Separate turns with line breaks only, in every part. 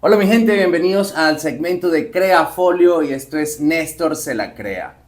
Hola mi gente, bienvenidos al segmento de Creafolio y esto es Néstor se la crea.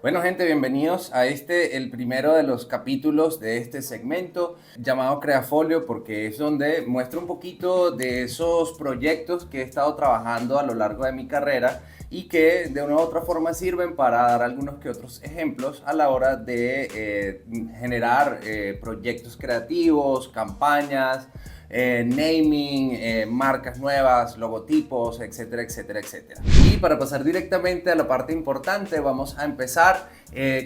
Bueno gente, bienvenidos a el primero de los capítulos de este segmento llamado Creafolio, porque es donde muestro un poquito de esos proyectos que he estado trabajando a lo largo de mi carrera y que de una u otra forma sirven para dar algunos que otros ejemplos a la hora de generar proyectos creativos, campañas, naming, marcas nuevas, logotipos, etcétera, etcétera, etcétera. Y para pasar directamente a la parte importante, vamos a empezar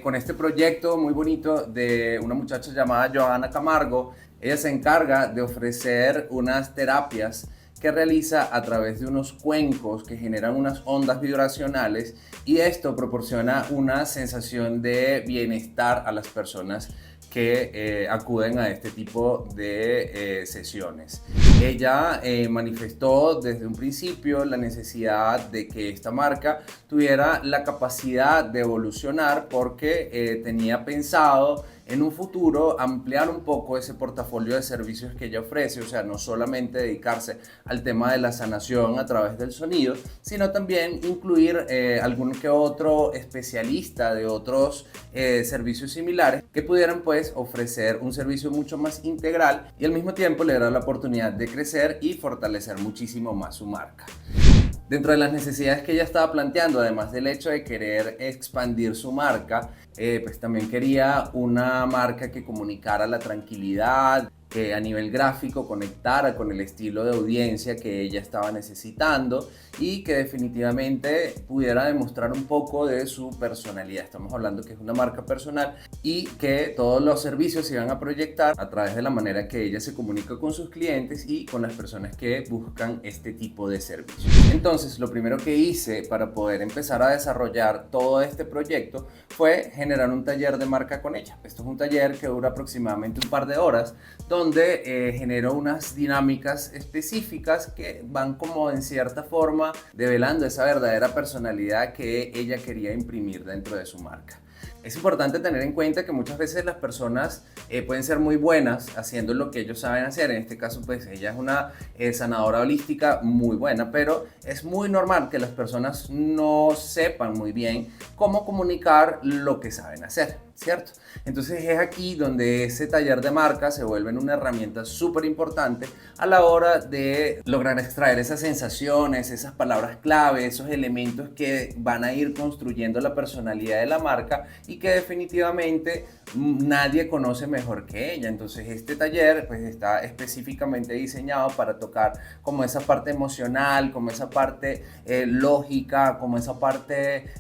con este proyecto muy bonito de una muchacha llamada Johanna Camargo. Ella se encarga de ofrecer unas terapias que realiza a través de unos cuencos que generan unas ondas vibracionales y esto proporciona una sensación de bienestar a las personas que acuden a este tipo de sesiones. Ella manifestó desde un principio la necesidad de que esta marca tuviera la capacidad de evolucionar porque tenía pensado en un futuro ampliar un poco ese portafolio de servicios que ella ofrece, o sea, no solamente dedicarse al tema de la sanación a través del sonido, sino también incluir algún que otro especialista de otros servicios similares que pudieran pues ofrecer un servicio mucho más integral y al mismo tiempo le dará la oportunidad de crecer y fortalecer muchísimo más su marca. Dentro de las necesidades que ella estaba planteando, además del hecho de querer expandir su marca, pues también quería una marca que comunicara la tranquilidad, que a nivel gráfico conectara con el estilo de audiencia que ella estaba necesitando y que definitivamente pudiera demostrar un poco de su personalidad. Estamos hablando que es una marca personal y que todos los servicios se iban a proyectar a través de la manera que ella se comunica con sus clientes y con las personas que buscan este tipo de servicios. Entonces, lo primero que hice para poder empezar a desarrollar todo este proyecto fue generar un taller de marca con ella. Esto es un taller que dura aproximadamente un par de horas, donde generó unas dinámicas específicas que van como en cierta forma develando esa verdadera personalidad que ella quería imprimir dentro de su marca. Es importante tener en cuenta que muchas veces las personas pueden ser muy buenas haciendo lo que ellos saben hacer. En este caso, pues ella es una sanadora holística muy buena, pero es muy normal que las personas no sepan muy bien cómo comunicar lo que saben hacer, ¿cierto? Entonces es aquí donde ese taller de marca se vuelve una herramienta súper importante a la hora de lograr extraer esas sensaciones, esas palabras clave, esos elementos que van a ir construyendo la personalidad de la marca y que definitivamente nadie conoce mejor que ella. Entonces este taller pues está específicamente diseñado para tocar como esa parte emocional, como esa parte lógica, como esa parte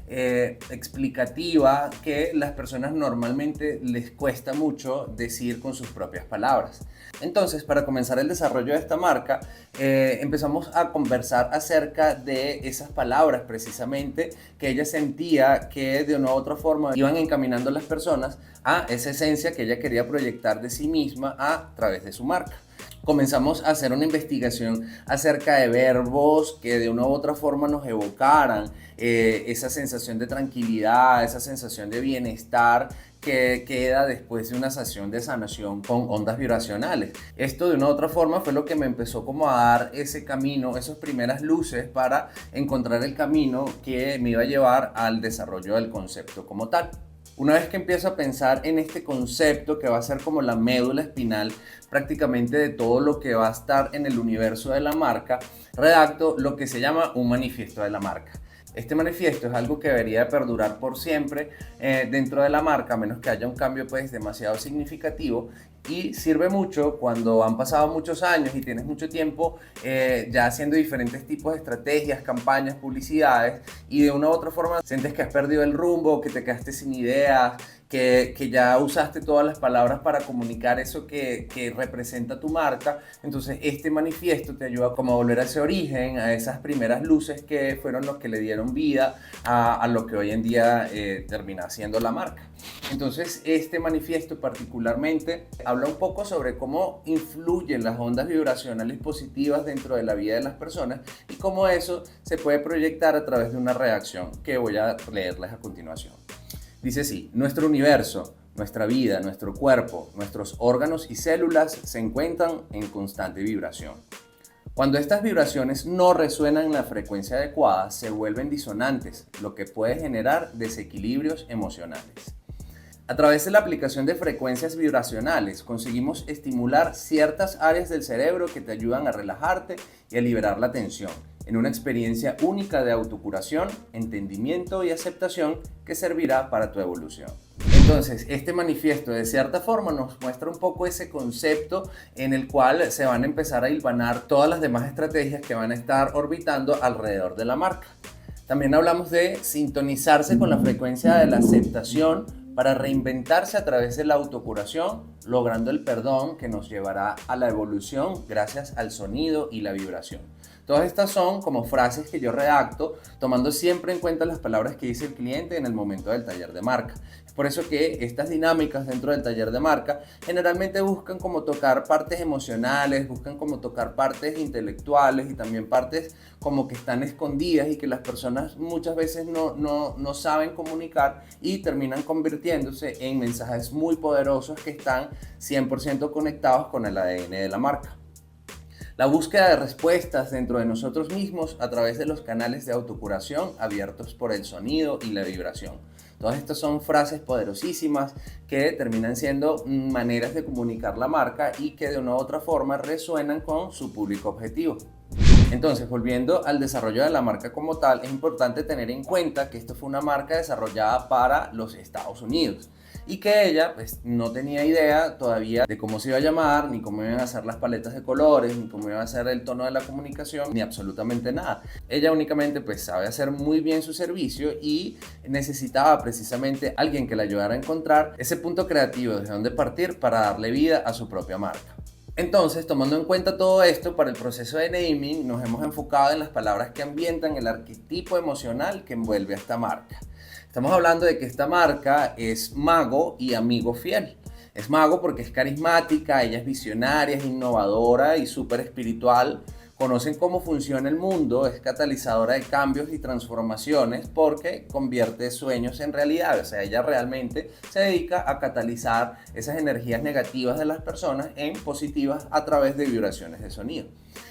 explicativa que las personas normalmente les cuesta mucho decir con sus propias palabras. Entonces, para comenzar el desarrollo de esta marca, empezamos a conversar acerca de esas palabras precisamente que ella sentía que de una u otra forma iban encaminando a las personas a esa esencia que ella quería proyectar de sí misma a través de su marca. Comenzamos a hacer una investigación acerca de verbos que de una u otra forma nos evocaran esa sensación de tranquilidad, esa sensación de bienestar que queda después de una sesión de sanación con ondas vibracionales. Esto de una u otra forma fue lo que me empezó como a dar ese camino, esas primeras luces para encontrar el camino que me iba a llevar al desarrollo del concepto como tal. Una vez que empiezo a pensar en este concepto que va a ser como la médula espinal prácticamente de todo lo que va a estar en el universo de la marca, redacto lo que se llama un manifiesto de la marca. Este manifiesto es algo que debería de perdurar por siempre dentro de la marca, a menos que haya un cambio pues demasiado significativo, y sirve mucho cuando han pasado muchos años y tienes mucho tiempo ya haciendo diferentes tipos de estrategias, campañas, publicidades y de una u otra forma sientes que has perdido el rumbo, que te quedaste sin ideas que ya usaste todas las palabras para comunicar eso que representa tu marca. Entonces este manifiesto te ayuda como a volver a ese origen, a esas primeras luces que fueron los que le dieron vida a lo que hoy en día termina siendo la marca. Entonces este manifiesto particularmente habla un poco sobre cómo influyen las ondas vibracionales positivas dentro de la vida de las personas y cómo eso se puede proyectar a través de una reacción que voy a leerles a continuación. Dice así: nuestro universo, nuestra vida, nuestro cuerpo, nuestros órganos y células se encuentran en constante vibración. Cuando estas vibraciones no resuenan en la frecuencia adecuada, se vuelven disonantes, lo que puede generar desequilibrios emocionales. A través de la aplicación de frecuencias vibracionales, conseguimos estimular ciertas áreas del cerebro que te ayudan a relajarte y a liberar la tensión, en una experiencia única de autocuración, entendimiento y aceptación que servirá para tu evolución. Entonces, este manifiesto de cierta forma nos muestra un poco ese concepto en el cual se van a empezar a hilvanar todas las demás estrategias que van a estar orbitando alrededor de la marca. También hablamos de sintonizarse con la frecuencia de la aceptación para reinventarse a través de la autocuración, logrando el perdón que nos llevará a la evolución gracias al sonido y la vibración. Todas estas son como frases que yo redacto tomando siempre en cuenta las palabras que dice el cliente en el momento del taller de marca. Es por eso que estas dinámicas dentro del taller de marca generalmente buscan como tocar partes emocionales, buscan como tocar partes intelectuales y también partes como que están escondidas y que las personas muchas veces no saben comunicar y terminan convirtiéndose en mensajes muy poderosos que están 100% conectados con el ADN de la marca. La búsqueda de respuestas dentro de nosotros mismos a través de los canales de autocuración abiertos por el sonido y la vibración. Todas estas son frases poderosísimas que terminan siendo maneras de comunicar la marca y que de una u otra forma resuenan con su público objetivo. Entonces, volviendo al desarrollo de la marca como tal, es importante tener en cuenta que esto fue una marca desarrollada para los Estados Unidos y que ella pues, no tenía idea todavía de cómo se iba a llamar, ni cómo iban a ser las paletas de colores, ni cómo iba a ser el tono de la comunicación, ni absolutamente nada. Ella únicamente pues, sabe hacer muy bien su servicio y necesitaba precisamente alguien que la ayudara a encontrar ese punto creativo desde donde partir para darle vida a su propia marca. Entonces, tomando en cuenta todo esto, para el proceso de naming nos hemos enfocado en las palabras que ambientan el arquetipo emocional que envuelve a esta marca. Estamos hablando de que esta marca es mago y amigo fiel. Es mago porque es carismática, ella es visionaria, es innovadora y súper espiritual. Conocen cómo funciona el mundo, es catalizadora de cambios y transformaciones porque convierte sueños en realidad. O sea, ella realmente se dedica a catalizar esas energías negativas de las personas en positivas a través de vibraciones de sonido.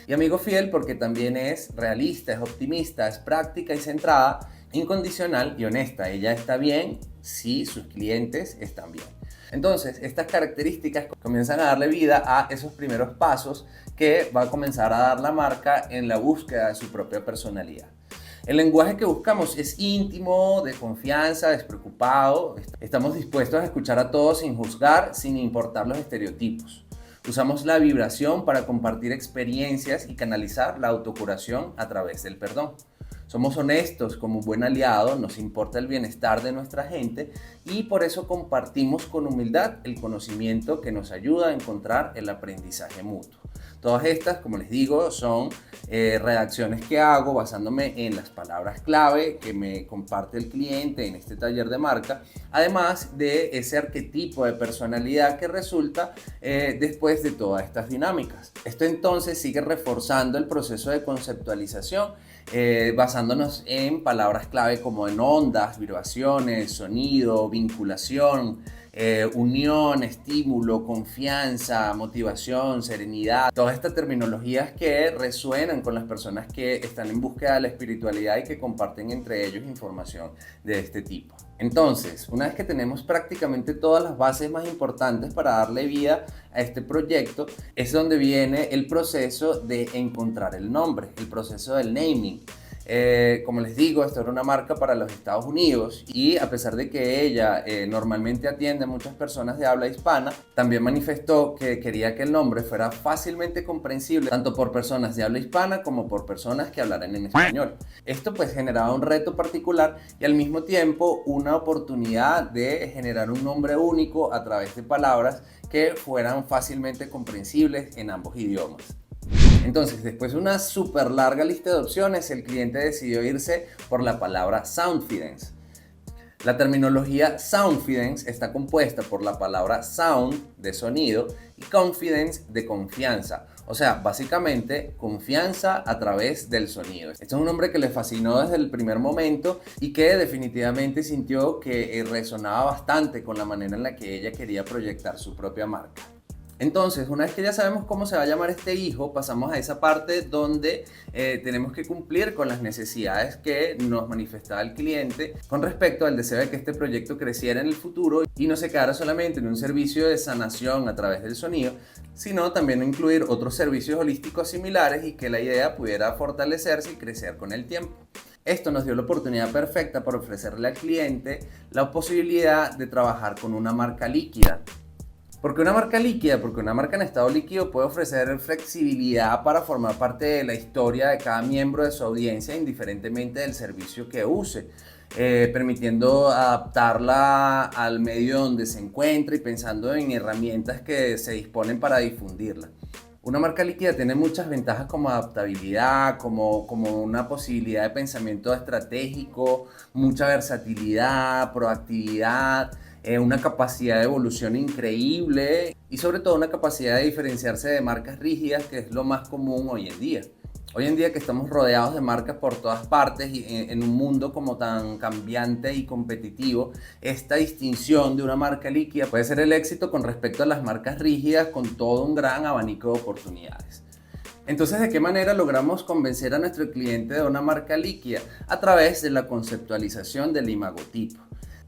Y amigo fiel porque también es realista, es optimista, es práctica y centrada, incondicional y honesta. Ella está bien si sus clientes están bien. Entonces, estas características comienzan a darle vida a esos primeros pasos que va a comenzar a dar la marca en la búsqueda de su propia personalidad. El lenguaje que buscamos es íntimo, de confianza, despreocupado. Estamos dispuestos a escuchar a todos sin juzgar, sin importar los estereotipos. Usamos la vibración para compartir experiencias y canalizar la autocuración a través del perdón. Somos honestos como un buen aliado, nos importa el bienestar de nuestra gente y por eso compartimos con humildad el conocimiento que nos ayuda a encontrar el aprendizaje mutuo. Todas estas, como les digo, son redacciones que hago basándome en las palabras clave que me comparte el cliente en este taller de marca, además de ese arquetipo de personalidad que resulta después de todas estas dinámicas. Esto entonces sigue reforzando el proceso de conceptualización basándonos en palabras clave como en ondas, vibraciones, sonido, vinculación, unión, estímulo, confianza, motivación, serenidad. Todas estas terminologías que resuenan con las personas que están en búsqueda de la espiritualidad y que comparten entre ellos información de este tipo. Entonces, una vez que tenemos prácticamente todas las bases más importantes para darle vida a este proyecto, es donde viene el proceso de encontrar el nombre, el proceso del naming. Como les digo, esto era una marca para los Estados Unidos y a pesar de que ella normalmente atiende a muchas personas de habla hispana, también manifestó que quería que el nombre fuera fácilmente comprensible tanto por personas de habla hispana como por personas que hablaran en español. Esto pues generaba un reto particular y al mismo tiempo una oportunidad de generar un nombre único a través de palabras que fueran fácilmente comprensibles en ambos idiomas. Entonces, después de una súper larga lista de opciones, el cliente decidió irse por la palabra Soundfidence. La terminología Soundfidence está compuesta por la palabra sound, de sonido, y confidence, de confianza. O sea, básicamente, confianza a través del sonido. Este es un nombre que le fascinó desde el primer momento y que definitivamente sintió que resonaba bastante con la manera en la que ella quería proyectar su propia marca. Entonces, una vez que ya sabemos cómo se va a llamar este hijo, pasamos a esa parte donde tenemos que cumplir con las necesidades que nos manifestaba el cliente con respecto al deseo de que este proyecto creciera en el futuro y no se quedara solamente en un servicio de sanación a través del sonido, sino también incluir otros servicios holísticos similares y que la idea pudiera fortalecerse y crecer con el tiempo. Esto nos dio la oportunidad perfecta para ofrecerle al cliente la posibilidad de trabajar con una marca líquida. Porque una marca líquida, porque una marca en estado líquido puede ofrecer flexibilidad para formar parte de la historia de cada miembro de su audiencia, indiferentemente del servicio que use, permitiendo adaptarla al medio donde se encuentra y pensando en herramientas que se disponen para difundirla. Una marca líquida tiene muchas ventajas como adaptabilidad, como una posibilidad de pensamiento estratégico, mucha versatilidad, proactividad, una capacidad de evolución increíble y sobre todo una capacidad de diferenciarse de marcas rígidas, que es lo más común hoy en día. Hoy en día que estamos rodeados de marcas por todas partes y en un mundo como tan cambiante y competitivo, esta distinción de una marca líquida puede ser el éxito con respecto a las marcas rígidas con todo un gran abanico de oportunidades. Entonces, ¿de qué manera logramos convencer a nuestro cliente de una marca líquida? A través de la conceptualización del imagotipo.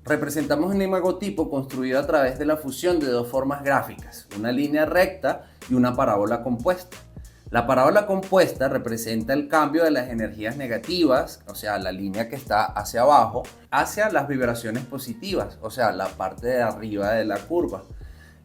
Representamos un imagotipo construido a través de la fusión de dos formas gráficas, una línea recta y una parábola compuesta. La parábola compuesta representa el cambio de las energías negativas, o sea, la línea que está hacia abajo, hacia las vibraciones positivas, o sea, la parte de arriba de la curva.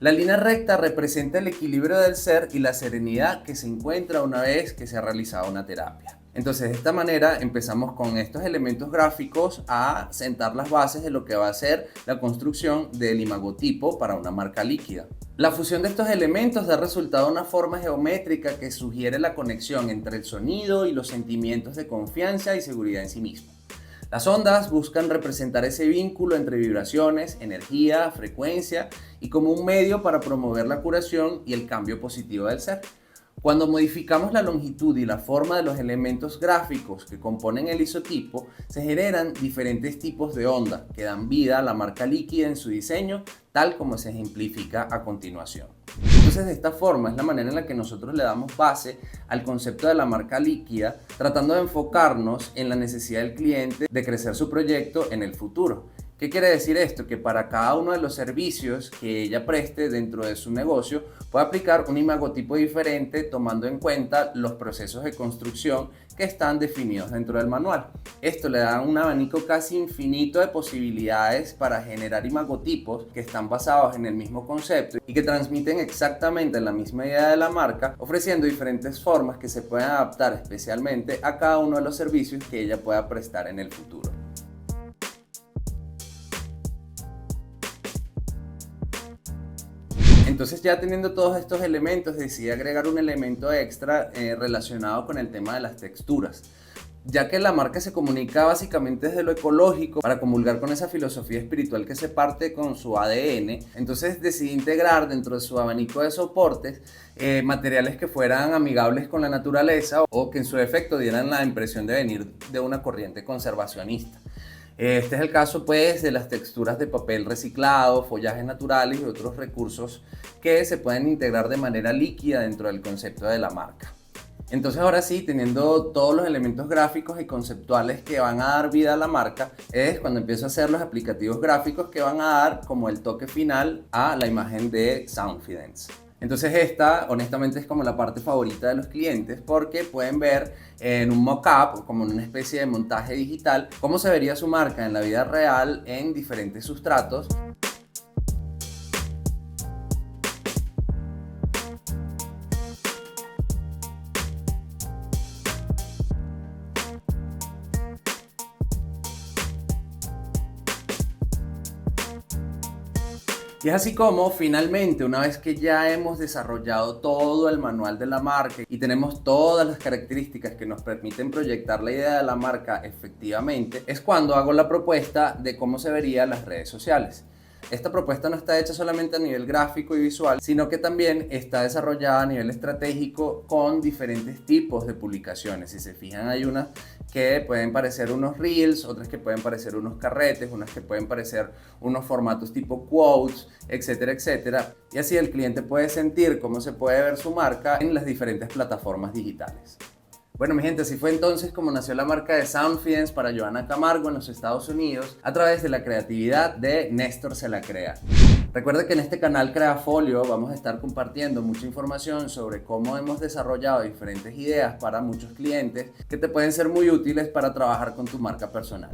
La línea recta representa el equilibrio del ser y la serenidad que se encuentra una vez que se ha realizado una terapia. Entonces, de esta manera empezamos con estos elementos gráficos a sentar las bases de lo que va a ser la construcción del imagotipo para una marca líquida. La fusión de estos elementos da resultado una forma geométrica que sugiere la conexión entre el sonido y los sentimientos de confianza y seguridad en sí mismo. Las ondas buscan representar ese vínculo entre vibraciones, energía, frecuencia y como un medio para promover la curación y el cambio positivo del ser. Cuando modificamos la longitud y la forma de los elementos gráficos que componen el isotipo, se generan diferentes tipos de onda que dan vida a la marca líquida en su diseño, tal como se ejemplifica a continuación. Entonces, de esta forma es la manera en la que nosotros le damos base al concepto de la marca líquida, tratando de enfocarnos en la necesidad del cliente de crecer su proyecto en el futuro. ¿Qué quiere decir esto? Que para cada uno de los servicios que ella preste dentro de su negocio, puede aplicar un imagotipo diferente tomando en cuenta los procesos de construcción que están definidos dentro del manual. Esto le da un abanico casi infinito de posibilidades para generar imagotipos que están basados en el mismo concepto y que transmiten exactamente la misma idea de la marca, ofreciendo diferentes formas que se pueden adaptar especialmente a cada uno de los servicios que ella pueda prestar en el futuro. Entonces, ya teniendo todos estos elementos, decidí agregar un elemento extra relacionado con el tema de las texturas, ya que la marca se comunica básicamente desde lo ecológico para comulgar con esa filosofía espiritual que se parte con su ADN. Entonces decidí integrar dentro de su abanico de soportes materiales que fueran amigables con la naturaleza o que en su efecto dieran la impresión de venir de una corriente conservacionista. Este es el caso pues de las texturas de papel reciclado, follajes naturales y otros recursos que se pueden integrar de manera líquida dentro del concepto de la marca. Entonces ahora sí, teniendo todos los elementos gráficos y conceptuales que van a dar vida a la marca, es cuando empiezo a hacer los aplicativos gráficos que van a dar como el toque final a la imagen de Soundfidence. Entonces esta, honestamente, es como la parte favorita de los clientes porque pueden ver en un mock-up, como en una especie de montaje digital, cómo se vería su marca en la vida real en diferentes sustratos. Y es así como finalmente, una vez que ya hemos desarrollado todo el manual de la marca y tenemos todas las características que nos permiten proyectar la idea de la marca efectivamente, es cuando hago la propuesta de cómo se verían las redes sociales. Esta propuesta no está hecha solamente a nivel gráfico y visual, sino que también está desarrollada a nivel estratégico con diferentes tipos de publicaciones. Si se fijan, hay unas que pueden parecer unos reels, otras que pueden parecer unos carretes, unas que pueden parecer unos formatos tipo quotes, etcétera, etcétera. Y así el cliente puede sentir cómo se puede ver su marca en las diferentes plataformas digitales. Bueno, mi gente, así fue entonces como nació la marca de Soundfidence para Johanna Camargo en los Estados Unidos a través de la creatividad de Néstor Se La Crea. Recuerda que en este canal Creafolio vamos a estar compartiendo mucha información sobre cómo hemos desarrollado diferentes ideas para muchos clientes que te pueden ser muy útiles para trabajar con tu marca personal.